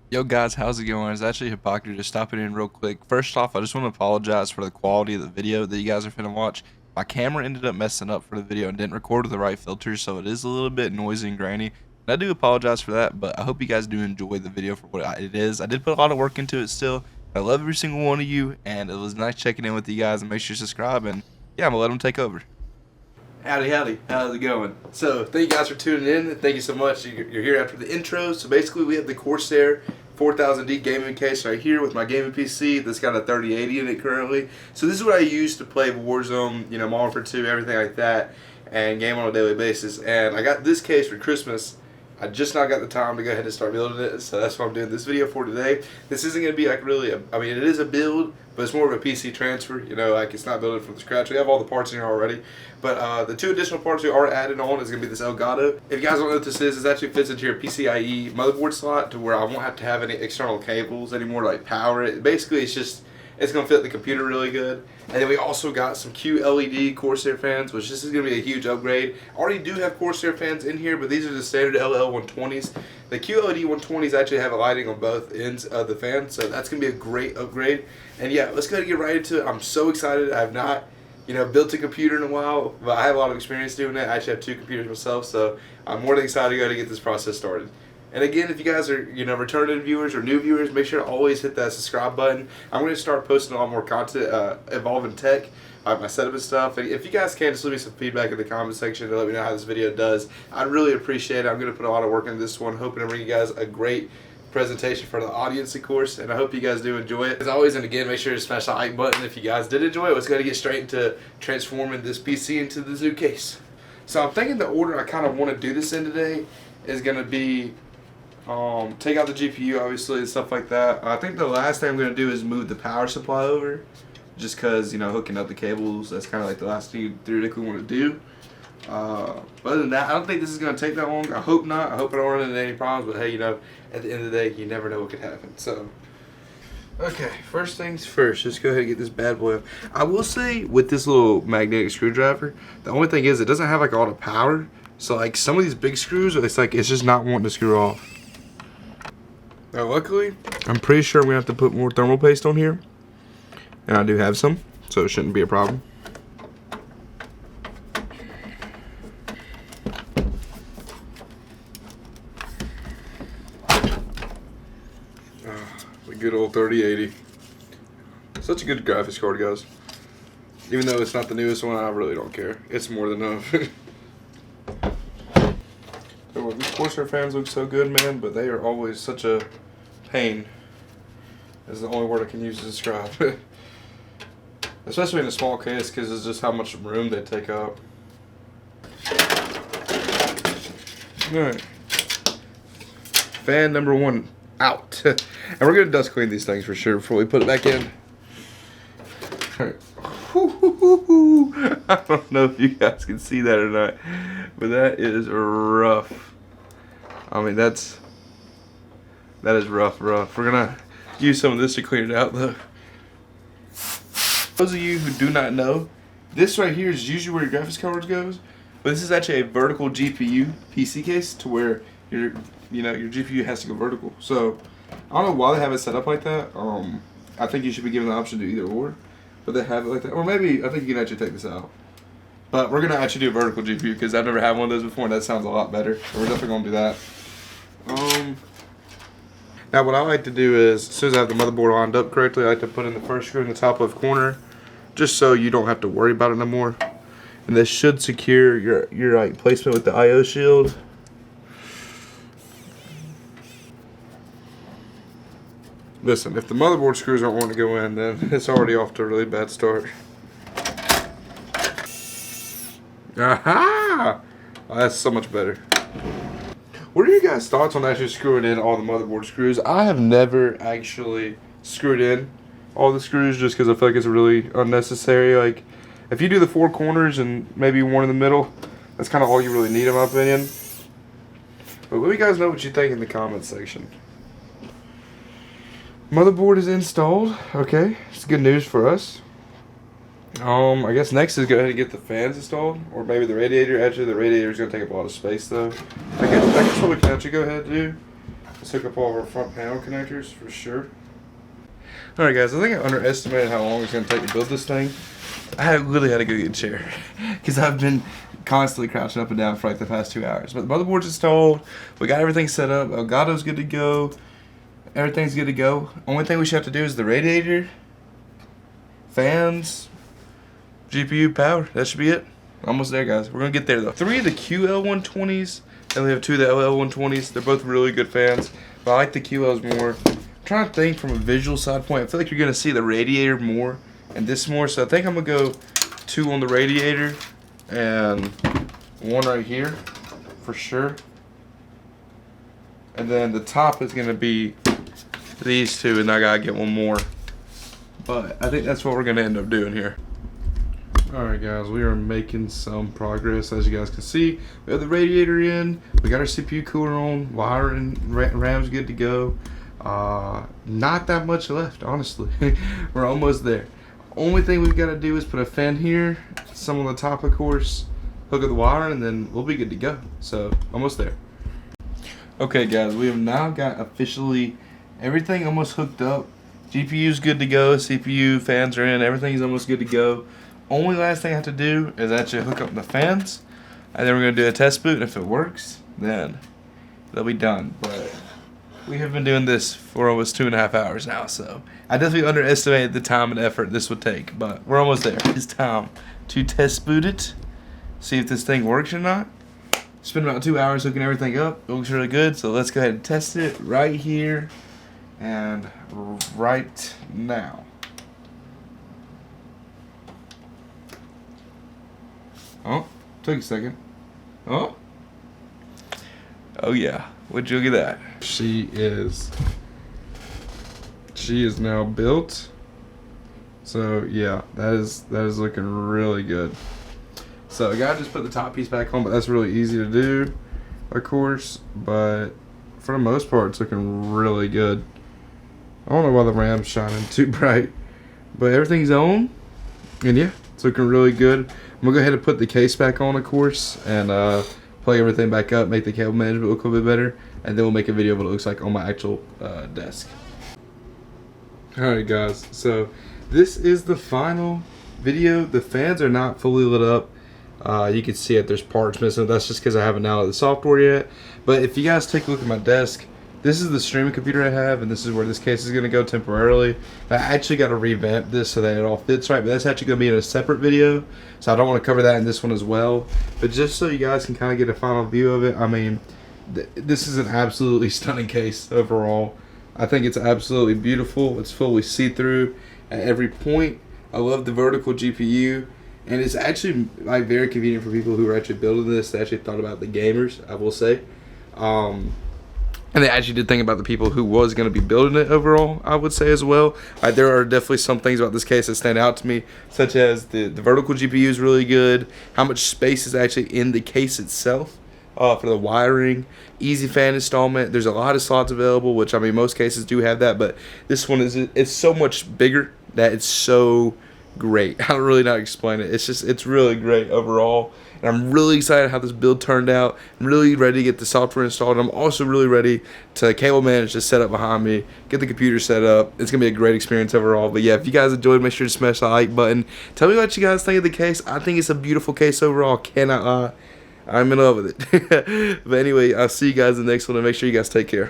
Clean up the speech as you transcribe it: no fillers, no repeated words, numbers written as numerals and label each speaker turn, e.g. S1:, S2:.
S1: Yo guys, how's it going? It's actually Hypocrisy just stopping in real quick. First off, I just want to apologize for the quality of the video that you guys are finna watch. My camera ended up messing up for the video and didn't record with the right filters, so it is a little bit noisy and grainy. And I do apologize for that, but I hope you guys do enjoy the video for what it is. I did put a lot of work into it still. I love every single one of you, and it was nice checking in with you guys, and make sure you subscribe, and yeah, I'm gonna let them take over. Howdy, howdy. How's it going? So, thank you guys for tuning in. Thank you so much. You're here after the intro. So, basically, we have the Corsair 4000D gaming case right here with my gaming PC that's got a 3080 in it currently. So, this is what I use to play Warzone, Modern Warfare 2, everything like that, and game on a daily basis. And I got this case for Christmas. I just not got the time to go ahead and start building it, so that's what I'm doing this video for today. This isn't going to be like really, it is a build, but it's more of a PC transfer, like it's not building from scratch. We have all the parts in here already, but the two additional parts we are added on is going to be this Elgato. If you guys don't know what this is, it actually fits into your PCIe motherboard slot to where I won't have to have any external cables anymore to like power it. Basically, it's going to fit the computer really good. And then we also got some QLED Corsair fans, which this is going to be a huge upgrade. I already do have Corsair fans in here, but these are the standard LL120s. The QLED 120s actually have a lighting on both ends of the fan, so that's going to be a great upgrade. And yeah, let's go ahead and get right into it. I'm so excited. I have not, built a computer in a while, but I have a lot of experience doing that. I actually have two computers myself, so I'm more than excited to go to get this process started. And again, if you guys are, returning viewers or new viewers, make sure to always hit that subscribe button. I'm going to start posting a lot more content involving tech, my setup and stuff. And if you guys can, just leave me some feedback in the comment section to let me know how this video does. I'd really appreciate it. I'm going to put a lot of work into this one, hoping to bring you guys a great presentation for the audience, of course, and I hope you guys do enjoy it. As always, and again, make sure to smash the like button if you guys did enjoy it. Let's go to get straight into transforming this PC into this new case. So I'm thinking the order I kind of want to do this in today is going to be take out the GPU, obviously, and stuff like that. I think the last thing I'm going to do is move the power supply over, just because, hooking up the cables, that's kind of like the last thing you theoretically want to do. But other than that, I don't think this is going to take that long. I hope not. I hope I don't run into any problems, but hey, at the end of the day, you never know what could happen. So, okay, first things first, just go ahead and get this bad boy up. I will say, with this little magnetic screwdriver, the only thing is it doesn't have like a lot of power. So like some of these big screws, it's just not wanting to screw off. Now luckily, I'm pretty sure we're going to have to put more thermal paste on here. And I do have some, so it shouldn't be a problem. The good old 3080. Such a good graphics card, guys. Even though it's not the newest one, I really don't care. It's more than enough. These Corsair fans look so good, man, but they are always such a pain. Is the only word I can use to describe. Especially in a small case, because it's just how much room they take up. Alright. Fan number one out. And we're going to dust clean these things for sure before we put it back in. Alright. I don't know if you guys can see that or not, but that is rough. I mean, that is rough. We're gonna use some of this to clean it out, though. Those of you who do not know, this right here is usually where your graphics cards goes, but this is actually a vertical GPU PC case to where your GPU has to go vertical. So I don't know why they have it set up like that. I think you should be given the option to do either or. But they have it like that. Or maybe, I think you can actually take this out. But we're going to actually do a vertical GPU because I've never had one of those before and that sounds a lot better. So we're definitely going to do that. Now what I like to do is, as soon as I have the motherboard lined up correctly, I like to put in the first screw in the top left corner. Just so you don't have to worry about it no more. And this should secure your like placement with the IO shield. Listen, if the motherboard screws aren't wanting to go in, then it's already off to a really bad start. Aha! Oh, that's so much better. What are your guys' thoughts on actually screwing in all the motherboard screws? I have never actually screwed in all the screws just because I feel like it's really unnecessary. Like, if you do the four corners and maybe one in the middle, that's kind of all you really need in my opinion. But let me guys know what you think in the comments section. Motherboard is installed. Okay, it's good news for us. I guess next is go ahead and get the fans installed, or maybe the radiator. Actually, the radiator is going to take up a lot of space, though. I guess what we can actually go ahead and do took up all of our front panel connectors for sure. Alright guys, I think I underestimated how long it's going to take to build this thing. I literally had to go get a chair because I've been constantly crouching up and down for like the past 2 hours. But the motherboard's installed, we got everything set up, Elgato's good to go, everything's good to go. Only thing we should have to do is the radiator, fans, GPU, power. That should be it. Almost there, guys. We're going to get there though. 3 of the QL120s, and we have 2 of the LL120s. They're both really good fans, but I like the QLs more. I'm trying to think from a visual side point. I feel like you're going to see the radiator more and this more, so I think I'm going to go 2 on the radiator and 1 right here for sure. And then the top is going to be these 2, and I got to get 1 more. But I think that's what we're going to end up doing here. Alright guys, we are making some progress. As you guys can see, we have the radiator in, we got our CPU cooler on, wire and RAM's good to go. Not that much left, honestly. We're almost there. Only thing we've got to do is put a fan here, some on the top of course, hook up the wire, and then we'll be good to go. So, almost there. Okay guys, we have now got officially everything almost hooked up. GPU's good to go, CPU, fans are in, everything's almost good to go. Only last thing I have to do is actually hook up the fans, and then we're going to do a test boot, and if it works, then they'll be done. But we have been doing this for almost 2.5 hours now, so I definitely underestimated the time and effort this would take, but we're almost there. It's time to test boot it, see if this thing works or not. Spent about 2 hours hooking everything up. It looks really good, so let's go ahead and test it right here and right now. Oh, took a second. Oh yeah, would you look at that? She is now built. So yeah, that is looking really good. So I gotta just put the top piece back on, but that's really easy to do, of course. But for the most part, it's looking really good. I don't know why the RAM's shining too bright, but everything's on, and yeah, it's looking really good. I'm gonna go ahead and put the case back on, of course, and plug everything back up, make the cable management look a little bit better, and then we'll make a video of what it looks like on my actual desk. Alright guys, so this is the final video. The fans are not fully lit up. You can see it, there's parts missing. That's just because I haven't downloaded the software yet. But if you guys take a look at my desk, this is the streaming computer I have, and this is where this case is going to go temporarily. I actually got to revamp this so that it all fits right, but that's actually going to be in a separate video, so I don't want to cover that in this one as well. But just so you guys can kind of get a final view of it, I mean, this is an absolutely stunning case overall. I think it's absolutely beautiful. It's fully see-through at every point. I love the vertical GPU, and it's actually like very convenient for people who are actually building this. They actually thought about the gamers, I will say. And they actually did think about the people who was going to be building it overall, I would say as well. There are definitely some things about this case that stand out to me, such as the vertical GPU is really good, how much space is actually in the case itself for the wiring, easy fan installment. There's a lot of slots available, which I mean most cases do have that, but this one it's so much bigger that it's so great. I don't really know how to explain it. It's really great overall. And I'm really excited how this build turned out. I'm really ready to get the software installed. I'm also really ready to cable manage the setup behind me, get the computer set up. It's going to be a great experience overall. But yeah, if you guys enjoyed, make sure to smash the like button. Tell me what you guys think of the case. I think it's a beautiful case overall. Cannot lie. I'm in love with it. But anyway, I'll see you guys in the next one, and make sure you guys take care.